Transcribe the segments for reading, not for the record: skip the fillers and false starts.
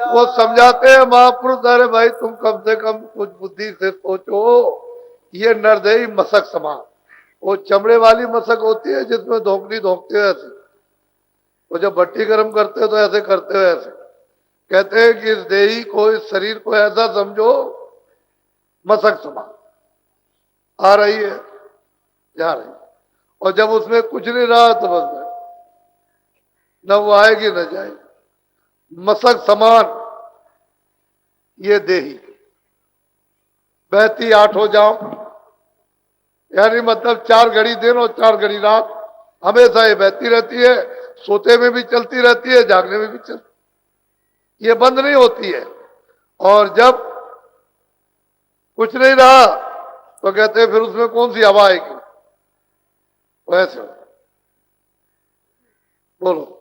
वो समझाते हैं महापुरुष, अरे भाई तुम कम से कम कुछ बुद्धि से सोचो, ये नरदेही मशक समान, वो चमड़े वाली मशक होती है जिसमें धोकनी धोकते हैं ऐसे, वो जब भट्टी गर्म करते हो तो ऐसे करते हो ऐसे। कहते हैं कि इस देही को, इस शरीर को ऐसा समझो मशक समान, आ रही है जा रही है, और जब उसमें कुछ नहीं रहा तो बस न वो आएगी न जाएगी, मशक समान ये देही। बहती आठ हो जाओ, यानी मतलब 4 घड़ी दिन और 4 घड़ी रात हमेशा ये बहती रहती है, सोते में भी चलती रहती है, जागने में भी चलती, ये बंद नहीं होती है। और जब कुछ नहीं रहा तो कहते हैं फिर उसमें कौन सी हवा आएगी, वैसे बोलो।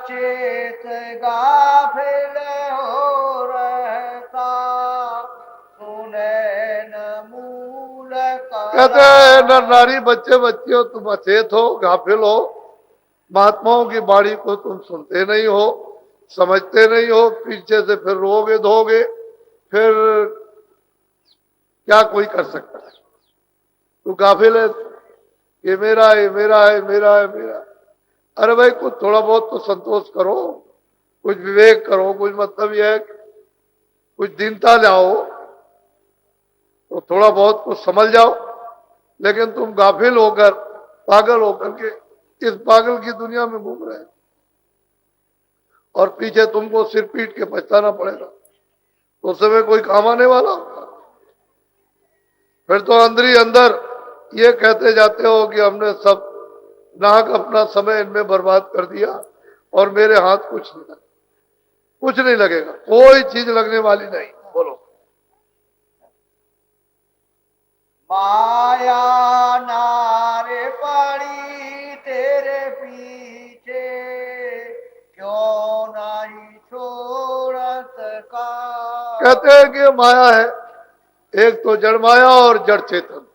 चेत गाफिल हो रहता, सुने न मूल कहते हैं नर नारी बच्चे बच्चियों, तुम अचेत हो, गाफिल हो, महात्माओं की बाणी को तुम सुनते नहीं हो, समझते नहीं हो, पीछे से फिर रोगे धोगे, फिर क्या कोई कर सकता है? तू गाफिल है, ये मेरा है, मेरा है, मेरा है, मेरा। अरे भाई कुछ थोड़ा बहुत तो संतोष करो, कुछ विवेक करो, कुछ मतलब यह है कुछ दीनता लाओ, तो थोड़ा बहुत कुछ समझ जाओ। लेकिन तुम गाफिल होकर, पागल होकर के इस पागल की दुनिया में घूम रहे हैं, और पीछे तुमको सिर पीट के पछताना पड़ेगा, तो उस समय कोई काम आने वाला होगा? फिर तो अंदर ही अंदर ये कहते जाते हो कि हमने सब नाक अपना समय इनमें बर्बाद कर दिया और मेरे हाथ कुछ नहीं लगा। कुछ नहीं लगेगा, कोई चीज लगने वाली नहीं। बोलो। माया नारे पड़ी तेरे पीछे, क्यों नहीं छोड़त का। कहते हैं कि माया है, एक तो जड़ माया और जड़ चेतन।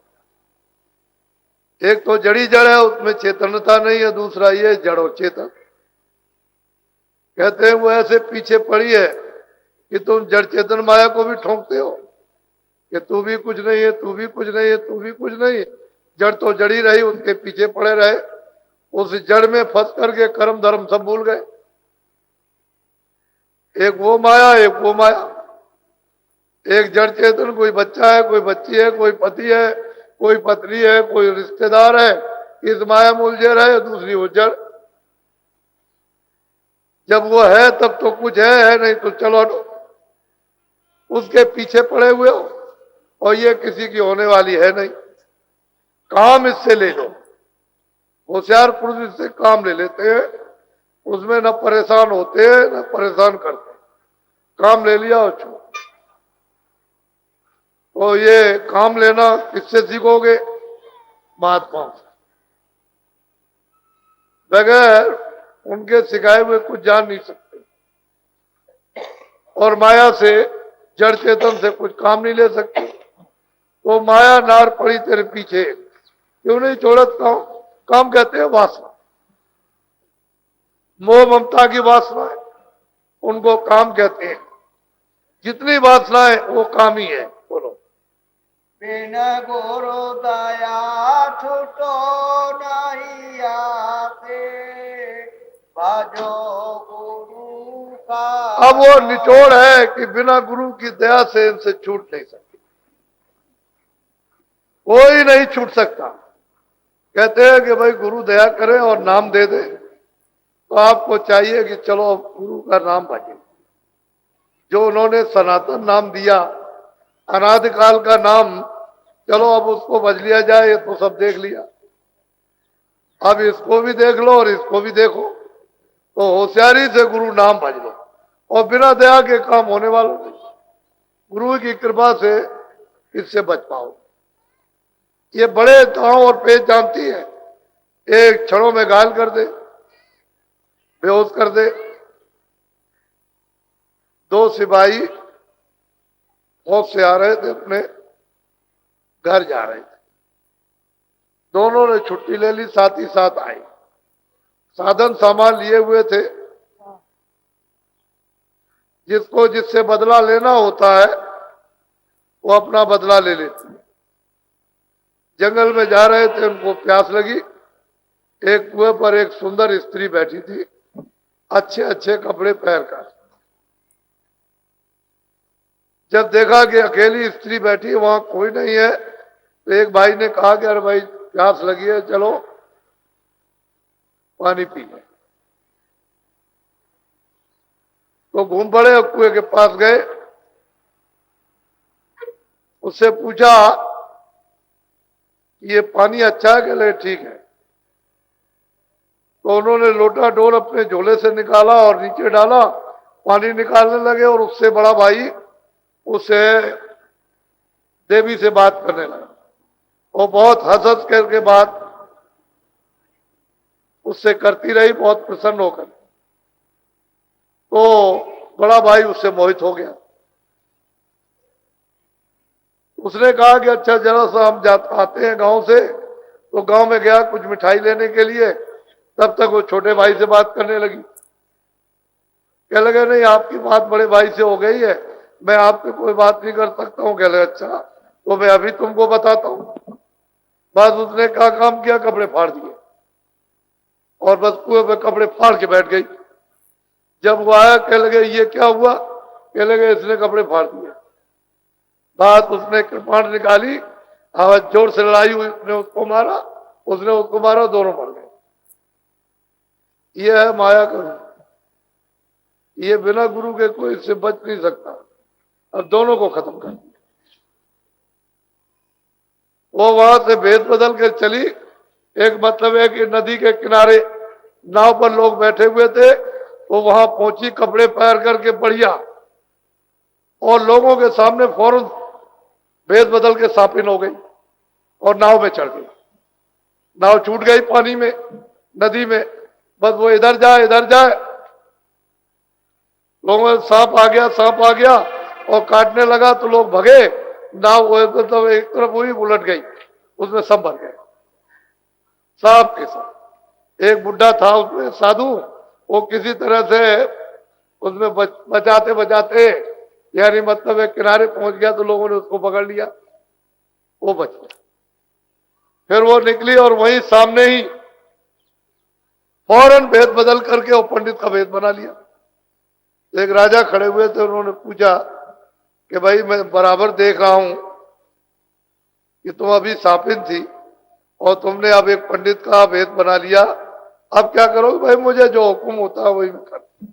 एक तो जड़ी जड़ है, उसमें चेतनता नहीं है, दूसरा ये जड़ और चेतन। कहते हैं वो ऐसे पीछे पड़ी है कि तुम जड़ चेतन माया को भी ठोंकते हो कि तू भी कुछ नहीं है, तू भी कुछ नहीं है, तू भी कुछ नहीं है। जड़ तो जड़ी रही, उसके पीछे पड़े रहे, उस जड़ में फंस करके कर्म धर्म सब भूल गए। एक वो माया, एक वो माया। एक जड़ चेतन, कोई बच्चा है, कोई बच्ची है, कोई पति है, कोई पत्नी है, कोई रिश्तेदार है, इस माया में उलझे रहे। दूसरी वो जड़, जब वो है तब तो कुछ है नहीं तो चलो उसके पीछे पड़े हुए हो, और ये किसी की होने वाली है नहीं। काम इससे ले लो, होशियार पुरुष इससे काम ले लेते हैं, उसमें न परेशान होते हैं न परेशान करते, काम ले लिया और छोड़। तो ये काम लेना किससे सीखोगे? महात्माओं से। बगैर उनके सिखाए हुए कुछ जान नहीं सकते, और माया से, जड़ चेतन से कुछ काम नहीं ले सकते। तो माया नार पड़ी तेरे पीछे, क्यों नहीं छोड़त काम? काम कहते हैं वासना, मोह ममता की वासना है, उनको काम कहते हैं। जितनी वासनाएं वो काम ही है। बोलो। बिन गुरु दया छुटो नहीं आते, भजो गुरु का। अब वो निचोड़ है कि बिना गुरु की दया से इनसे छूट नहीं सकती, कोई नहीं छूट सकता। कहते हैं कि भाई गुरु दया करे और नाम दे दे, तो आपको चाहिए कि चलो गुरु का नाम भजे। जो उन्होंने सनातन नाम दिया, अनादिकाल का नाम, चलो अब उसको भज लिया जाए, ये तो सब देख लिया, अब इसको भी देख लो और इसको भी देखो। तो होशियारी से गुरु नाम भज लो, और बिना दया के काम होने वाला नहीं। गुरु की कृपा से इससे बच पाओ। ये बड़े दांव और पेच जानती है, एक क्षणों में घायल कर दे, बेहोश कर दे। 2 सिपाही फौज से आ रहे थे, अपने घर जा रहे थे। दोनों ने छुट्टी ले ली, साथ ही साथ आए, साधन सामान लिए हुए थे। जिसको जिससे बदला लेना होता है वो अपना बदला ले लेते हैं। जंगल में जा रहे थे, उनको प्यास लगी। एक कुएं पर एक सुंदर स्त्री बैठी थी, अच्छे अच्छे कपड़े पहनकर। जब देखा कि अकेली स्त्री बैठी, वहां कोई नहीं है, तो एक भाई ने कहा कि अरे भाई प्यास लगी है, चलो पानी पी लें। तो घूम पड़े और कुएं के पास गए। उससे पूछा ये पानी अच्छा है? कहले ठीक है। तो उन्होंने लोटा डोल अपने झोले से निकाला और नीचे डाला, पानी निकालने लगे। और उससे बड़ा भाई उसे देवी से बात करने लगा। वो बहुत हंस हंस करके बात उससे करती रही, बहुत प्रसन्न होकर। तो बड़ा भाई उससे मोहित हो गया। उसने कहा कि अच्छा जरा सा हम आते हैं गांव से। तो गांव में गया कुछ मिठाई लेने के लिए, तब तक वो छोटे भाई से बात करने लगी। कह लगे नहीं, आपकी बात बड़े भाई से हो गई है, मैं आपसे कोई बात नहीं कर सकता हूँ। कह लगे अच्छा, तो मैं अभी तुमको बताता हूँ। बस उसने क्या काम किया, कपड़े फाड़ दिए और बस कुएं पे कपड़े फाड़ के बैठ गई। जब वो आया, कह लगे ये क्या हुआ? कह लगे इसने कपड़े फाड़ दिए। बात उसने कृपाण निकाली, आवाज जोर से लड़ाई हुई, उसने उसको मारा, उसने उसको मारा, दोनों मर गए। ये है माया का रूप। ये बिना गुरु के कोई इससे बच नहीं सकता। अब दोनों को खत्म कर दिया। वो वहां से भेद बदल कर चली। एक मतलब है कि नदी के किनारे नाव पर लोग बैठे हुए थे, तो वहां पहुंची कपड़े पैर करके बढ़िया, और लोगों के सामने फौरन भेद बदल के सापिन हो गई और नाव में चढ़ गई। नाव छूट गई पानी में, नदी में। बस वो इधर जाए इधर जाए, लोगों में सांप आ गया, सांप आ गया और काटने लगा, तो लोग भगे। नाव मतलब एक तरफ हुई, उलट गई, उसमें सब मर गए सांप के साथ। एक बुढ़ा था उसमें साधु, वो किसी तरह से उसमें बचाते बचाते, यानी मतलब एक किनारे पहुंच गया, तो लोगों ने उसको पकड़ लिया, वो बच गया। फिर वो निकली और वहीं सामने ही फौरन भेद बदल करके वो पंडित का भेद बना लिया। एक राजा खड़े हुए थे, उन्होंने पूछा कि भाई मैं बराबर देख रहा हूं कि तुम अभी सापिन थी और तुमने अब एक पंडित का भेद बना लिया, अब क्या करोगे? भाई मुझे जो हुक्म होता है वही मैं करता हूं।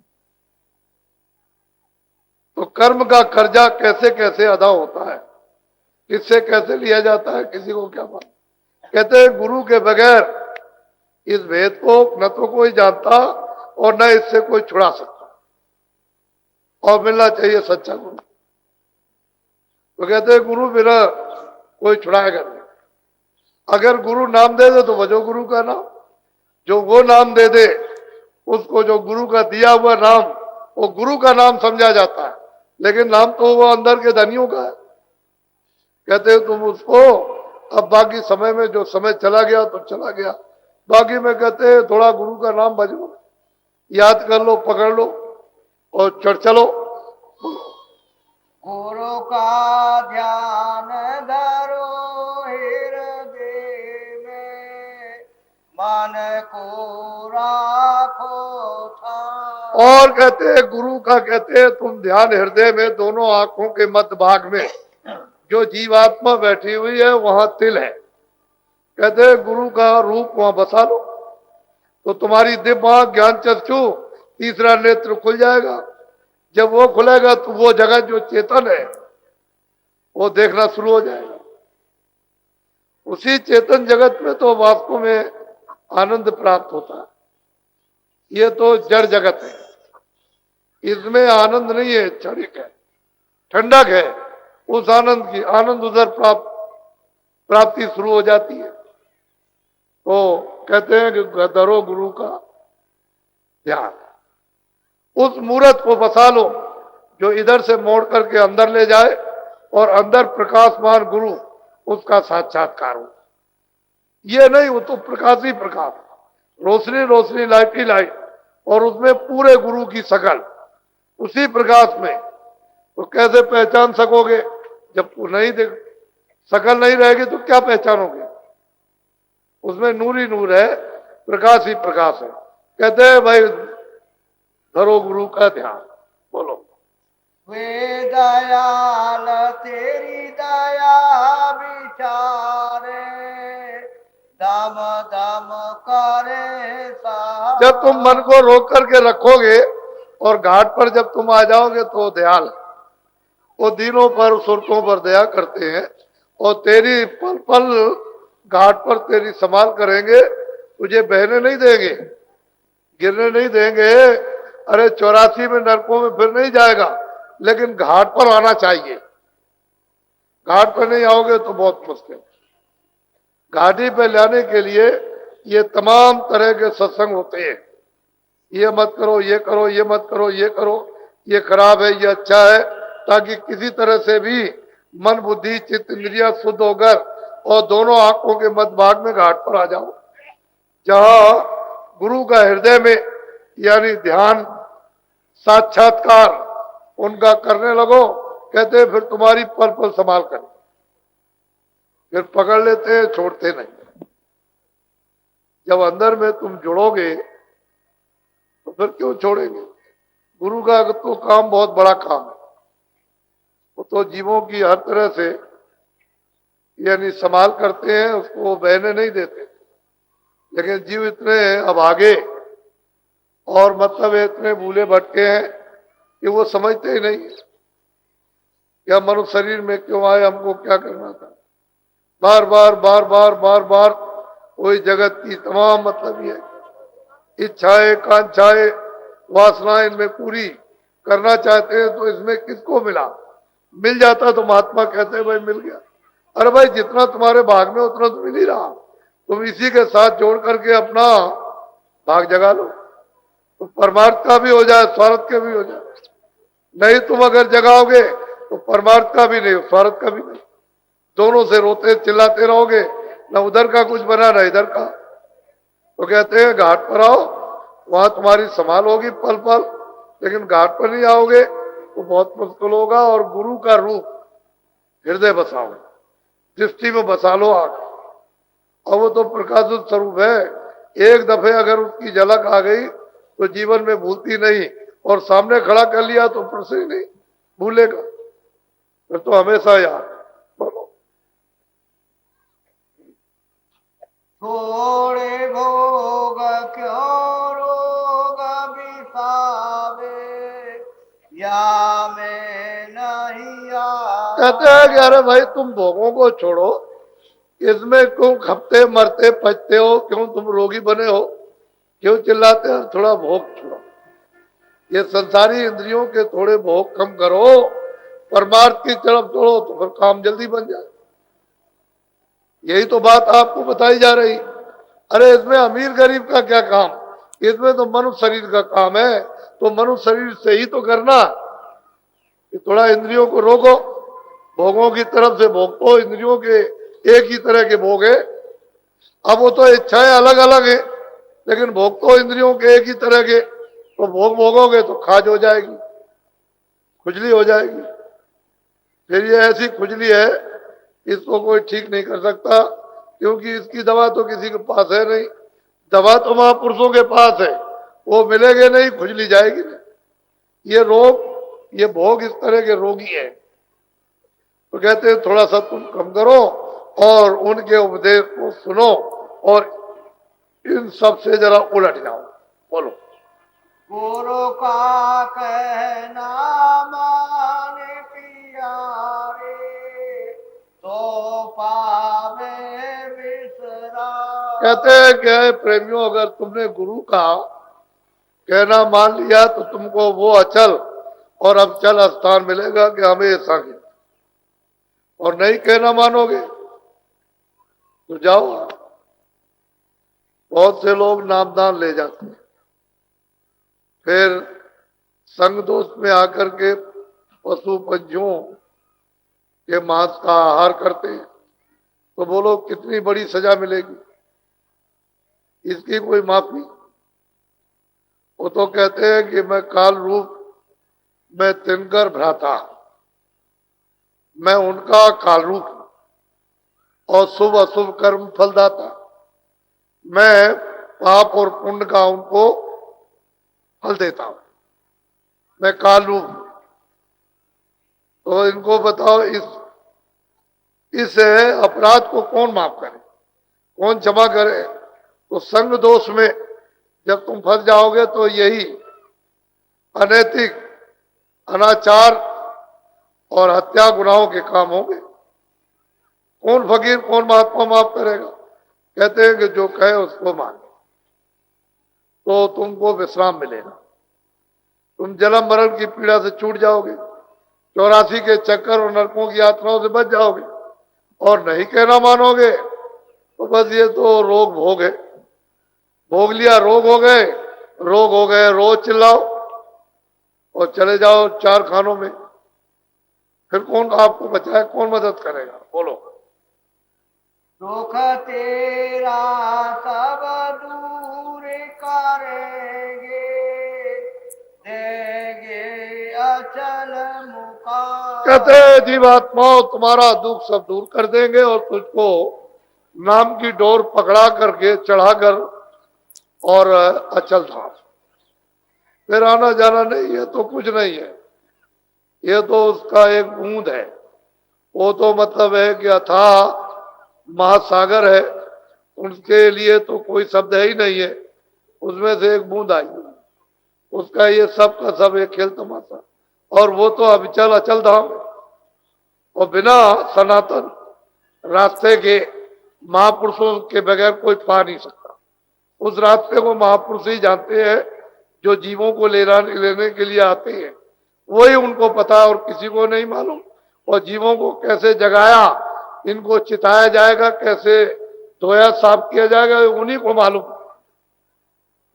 तो कर्म का कर्जा कैसे कैसे अदा होता है, किससे कैसे लिया जाता है, किसी को क्या बात। कहते हैं गुरु के बगैर इस भेद को न तो कोई जानता और न इससे कोई छुड़ा सकता, और मिलना चाहिए सच्चा गुरु। तो कहते हैं गुरु बिना कोई छुड़ाएगा नहीं। अगर गुरु नाम दे दे तो वजो गुरु का नाम, जो वो नाम दे दे उसको, जो गुरु का दिया हुआ नाम, वो गुरु का नाम समझा जाता है, लेकिन नाम तो वो अंदर के धनियों का है। कहते हैं तुम उसको, अब बाकी समय में जो समय चला गया तो चला गया, बाकी में कहते हैं थोड़ा गुरु का नाम बजो, याद कर लो, पकड़ लो और चढ़ चलो। गुरु का ध्यान धरो हृदय में, मन को राखो था। और कहते हैं गुरु का, कहते हैं तुम ध्यान हृदय में, दोनों आंखों के मध्य भाग में जो जीवात्मा बैठी हुई है वहां तिल है। कहते हैं गुरु का रूप वहां बसा लो, तो तुम्हारी दिव्य ज्ञान चक्षु, तीसरा नेत्र खुल जाएगा। जब वो खुलेगा तो वो जगत जो चेतन है वो देखना शुरू हो जाएगा। उसी चेतन जगत में तो वास्तव में आनंद प्राप्त होता है। ये तो जड़ जगत है, इसमें आनंद नहीं है, क्षणिक है, ठंडक है। उस आनंद की, आनंद उधर प्राप्ति शुरू हो जाती है। तो कहते हैं कि धरो गुरु का ध्यान, उस मूर्त को बसा लो जो इधर से मोड़ करके अंदर ले जाए, और अंदर प्रकाशमान गुरु उसका साक्षात्कार हो। ये नहीं, वो तो प्रकाश ही प्रकाश, रोशनी रोशनी, लाइट ही लाइट, और उसमें पूरे गुरु की शकल, उसी प्रकाश में। तो कैसे पहचान सकोगे जब तू नहीं देख, शकल नहीं रहेगी तो क्या पहचानोगे? उसमें नूर ही नूर है, प्रकाश ही प्रकाश है। कहते हैं भाई धरो गुरु का ध्यान। बोलो। वे दयाल तेरी दया विचारे, दम दम करे सा। जब तुम मन को रोक करके रखोगे और घाट पर जब तुम आ जाओगे तो दयाल वो दीनों पर सुरतों पर दया करते हैं और तेरी पल पल घाट पर तेरी संभाल करेंगे, तुझे बहने नहीं देंगे, गिरने नहीं देंगे। अरे 84 में नरकों में फिर नहीं जाएगा, लेकिन घाट पर आना चाहिए। घाट पर नहीं आओगे तो बहुत मुश्किल। घाटी पे लाने के लिए ये तमाम तरह के सत्संग होते हैं। ये मत करो, ये करो, ये मत करो, ये करो, ये खराब है, ये अच्छा है, ताकि किसी तरह से भी मन बुद्धि चित्त इंद्रिया शुद्ध होकर और दोनों आंखों के मध्य भाग में घाट पर आ जाओ, जहां गुरु का हृदय में यानी ध्यान साक्षात्कार उनका करने लगो। कहते हैं फिर तुम्हारी पल पल संभाल कर, फिर पकड़ लेते हैं, छोड़ते नहीं। जब अंदर में तुम जुड़ोगे तो फिर क्यों छोड़ेंगे? गुरु का तो काम बहुत बड़ा काम है। वो तो जीवों की हर तरह से यानी संभाल करते हैं, उसको बहने नहीं देते। लेकिन जीव इतने अभागे और मतलब इतने भूले भटके हैं कि वो समझते ही नहीं क्या मनुष्य शरीर में क्यों आए, हमको क्या करना था। बार बार बार बार बार बार वही जगत की तमाम मतलब ये इच्छाएं कांक्षाएं वासनाएं इनमें पूरी करना चाहते हैं। तो इसमें किसको मिला? मिल जाता तो महात्मा कहते हैं भाई मिल गया। अरे भाई जितना तुम्हारे भाग में उतना तो मिल ही रहा, तुम इसी के साथ जोड़ करके अपना भाग जगा लो तो परमार्थ का भी हो जाए, स्वार्थ का भी हो जाए। नहीं तुम अगर जगाओगे तो परमार्थ का भी नहीं, स्वार्थ का भी नहीं, दोनों से रोते चिल्लाते रहोगे, ना उधर का कुछ बना ना इधर का। तो कहते हैं घाट पर आओ, वहां तुम्हारी संभाल होगी पल पल, लेकिन घाट पर नहीं आओगे तो बहुत मुश्किल होगा। और गुरु का रूप हृदय बसाओ, दृष्टि में बसा लो आग, और वो तो प्रकाशित स्वरूप है। एक दफे अगर उसकी झलक आ गई तो जीवन में भूलती नहीं, और सामने खड़ा कर लिया तो प्रश्न ही नहीं भूलेगा, फिर तो हमेशा याद। बोलो। छोड़े भोग क्यों रोग बिसावे, या में नहीं आ। कहते हैं कि अरे भाई तुम भोगों को छोड़ो, इसमें क्यों खपते मरते पचते हो, क्यों तुम रोगी बने हो, क्यों चिल्लाते हो? थोड़ा भोग छोड़ो, ये संसारी इंद्रियों के थोड़े भोग कम करो, परमार्थ की तरफ छोड़ो तो फिर काम जल्दी बन जाए। यही तो बात आपको बताई जा रही। अरे इसमें अमीर गरीब का क्या काम, इसमें तो मनुष्य शरीर का काम है। तो मनुष्य शरीर से ही तो करना कि थोड़ा इंद्रियों को रोको, भोगों की तरफ से भोग तो इंद्रियों के एक ही तरह के भोग है। अब वो तो इच्छाएं अलग अलग है, लेकिन भोग तो इंद्रियों के एक ही तरह के। तो भोग भोगोगे तो खाज हो जाएगी, खुजली हो जाएगी। फिर ये ऐसी खुजली है इसको कोई ठीक नहीं कर सकता, क्योंकि इसकी दवा तो किसी के पास है नहीं। दवा तो महापुरुषों के पास है, वो मिलेगे नहीं, खुजली जाएगी नहीं। ये रोग, ये भोग इस तरह के रोगी है। तो कहते हैं थोड़ा सा तुम कम करो और उनके उपदेश को सुनो और इन सब से जरा उलट जाओ। बोलो। गुरु का कहना माने प्यारे, तो पावे विसरा। कहते हैं कि प्रेमियों अगर तुमने गुरु का कहना मान लिया तो तुमको वो अचल और अचल स्थान मिलेगा कि हमेशा के, और नहीं कहना मानोगे तो जाओ। बहुत से लोग नामदान ले जाते हैं, फिर संग दोस्त में आकर के पशु पंछियों के मांस का आहार करते हैं। तो बोलो कितनी बड़ी सजा मिलेगी, इसकी कोई माफी? वो तो कहते हैं कि मैं काल रूप मैं तिनकर भ्राता, मैं उनका काल रूप हूं और शुभ अशुभ कर्म फलदाता। मैं पाप और पुण्य का उनको फल देता हूं, मैं काल रूप हूं। तो इनको बताओ, इस अपराध को कौन माफ करे, कौन क्षमा करे? तो संग दोष में जब तुम फंस जाओगे तो यही अनैतिक, अनाचार और हत्या गुनाहों के काम होंगे। कौन फकीर, कौन महात्मा माफ करेगा? कहते हैं कि जो कहे उसको मान, तो तुमको विश्राम मिलेगा, तुम जन्म मरण की पीड़ा से छूट जाओगे, 84 के चक्कर और नरकों की यात्राओं से बच जाओगे। और नहीं कहना मानोगे तो बस ये तो रोग भोग है, भोग लिया रोग हो गए, रोग हो गए, रोज चिल्लाओ और चले जाओ 4 खानों में। फिर कौन आपको बचाए, कौन मदद करेगा? बोलो। दुख तेरा सब दूर करेंगे, देंगे अचल मुका। कहते जीवात्माओं, तुम्हारा दुख सब दूर कर देंगे और तुझको नाम की डोर पकड़ा करके चढ़ाकर और अचल धाम, फिर आना जाना नहीं है तो कुछ नहीं है। ये तो उसका एक बूंद है, वो तो मतलब है कि अथाह महासागर है, उसके लिए तो कोई शब्द ही नहीं है, उसमें से एक बूंद आई, उसका ये सब का सब एक खेल तमाशा। और वो तो अविचल अचल धाम है, और बिना सनातन रास्ते के महापुरुषों के बगैर कोई पा नहीं सकता। उस रास्ते को महापुरुष ही जानते हैं, जो जीवों को लेने के लिए आते हैं, वही उनको पता और किसी को नहीं मालूम। और जीवों को कैसे जगाया, इनको चिताया जाएगा, कैसे धोया साफ किया जाएगा, उन्हीं को मालूम।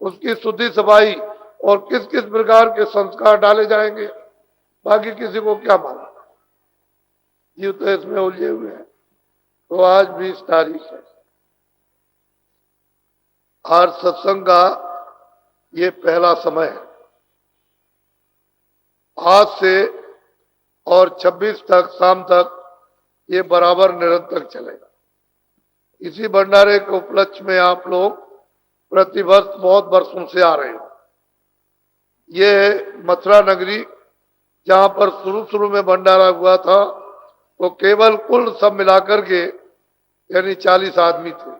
उसकी शुद्धि सफाई और किस किस प्रकार के संस्कार डाले जाएंगे, बाकी किसी को क्या मालूम। जीव तो इसमें उलझे हुए हैं। तो आज 20 तारीख है, आज सत्संग का ये पहला समय है। आज से और 26 तक शाम तक ये बराबर निरंतर चलेगा। इसी भंडारे के उपलक्ष्य में आप लोग प्रतिवर्ष बहुत वर्षों से आ रहे हो। ये मथुरा नगरी, जहां पर शुरू में भंडारा हुआ था, तो केवल कुल सब मिलाकर के यानी 40 आदमी थे,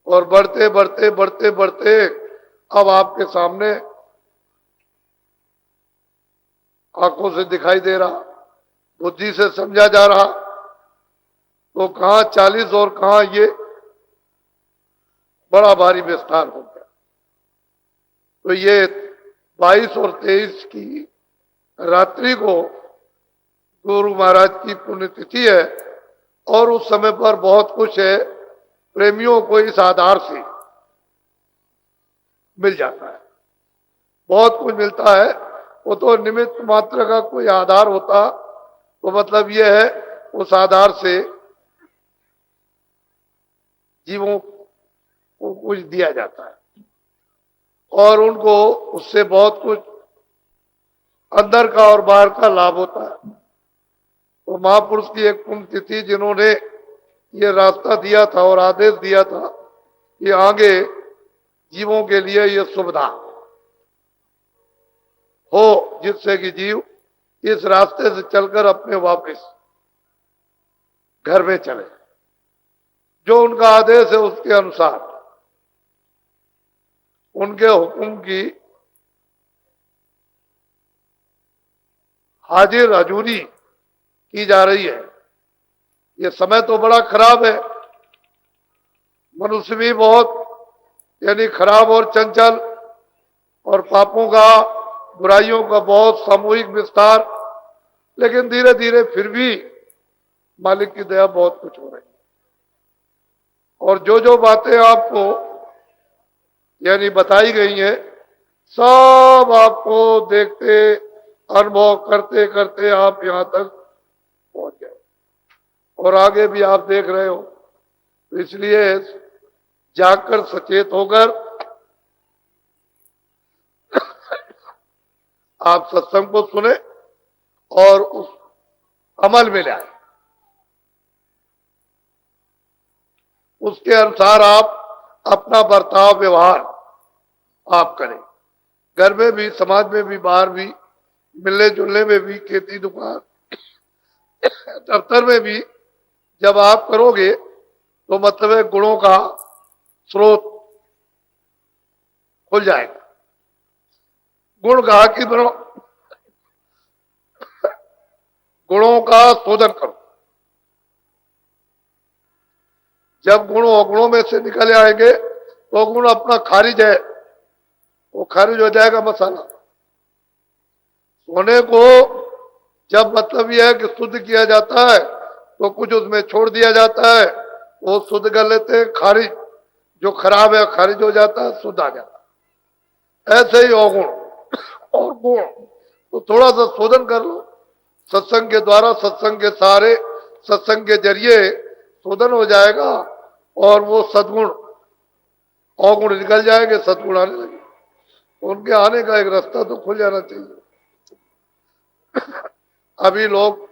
और बढ़ते बढ़ते बढ़ते बढ़ते अब आपके सामने आंखों से दिखाई दे रहा, बुद्धि से समझा जा रहा। तो कहां 40 और कहां ये बड़ा भारी विस्तार हो गया। तो ये 22 और 23 की रात्रि को गुरु महाराज की पुण्यतिथि है, और उस समय पर बहुत कुछ है, प्रेमियों को इस आधार से मिल जाता है, बहुत कुछ मिलता है। वो तो निमित्त मात्र का कोई आधार होता तो मतलब ये है, उस आधार से जीवों को कुछ दिया जाता है और उनको उससे बहुत कुछ अंदर का और बाहर का लाभ होता है। तो महापुरुष की एक पुण्यतिथि, जिन्होंने ये रास्ता दिया था और आदेश दिया था कि आगे जीवों के लिए ये सुविधा हो, जिससे कि जीव इस रास्ते से चलकर अपने वापस घर में चले। जो उनका आदेश है उसके अनुसार उनके हुक्म की हाजिर हजूरी की जा रही है। ये समय तो बड़ा खराब है, मनुष्य भी बहुत यानी खराब और चंचल, और पापों का, बुराइयों का बहुत सामूहिक विस्तार, लेकिन धीरे धीरे फिर भी मालिक की दया बहुत कुछ हो रही है। और जो जो बातें आपको यानी बताई गई हैं, सब आपको देखते, अनुभव करते करते आप यहां तक पहुंच गए, और आगे भी आप देख रहे हो। तो इसलिए जागकर सचेत होकर आप सत्संग को सुने और उस अमल में लाए, उसके अनुसार आप अपना बर्ताव व्यवहार आप करें। घर में भी, समाज में भी, बाहर भी, मिलने जुलने में भी, खेती दुकान दफ्तर में भी जब आप करोगे तो मतलब है गुणों का स्रोत खुल जाएगा। गुण कहा कि बनो, गुणों का शोधन करो। जब गुण अवगुणों में से निकल आएंगे तो गुण अपना खारिज है, वो खारिज हो जाएगा मसाला। सोने को जब मतलब यह है कि शुद्ध किया जाता है तो कुछ उसमें छोड़ दिया जाता है, वो शुद्ध कर लेते हैं, खारिज जो खराब है खारिज हो जाता है, शुद्ध आ जाता है। ऐसे ही अवगुण और गुण तो थोड़ा सा शोधन कर लो सत्संग के द्वारा, सत्संग के सहारे, सत्संग के जरिए शोधन हो जाएगा और वो सद्गुण अवगुण निकल जाएंगे, सद्गुण आने लगे। उनके आने का एक रास्ता तो खुल जाना चाहिए। अभी लोग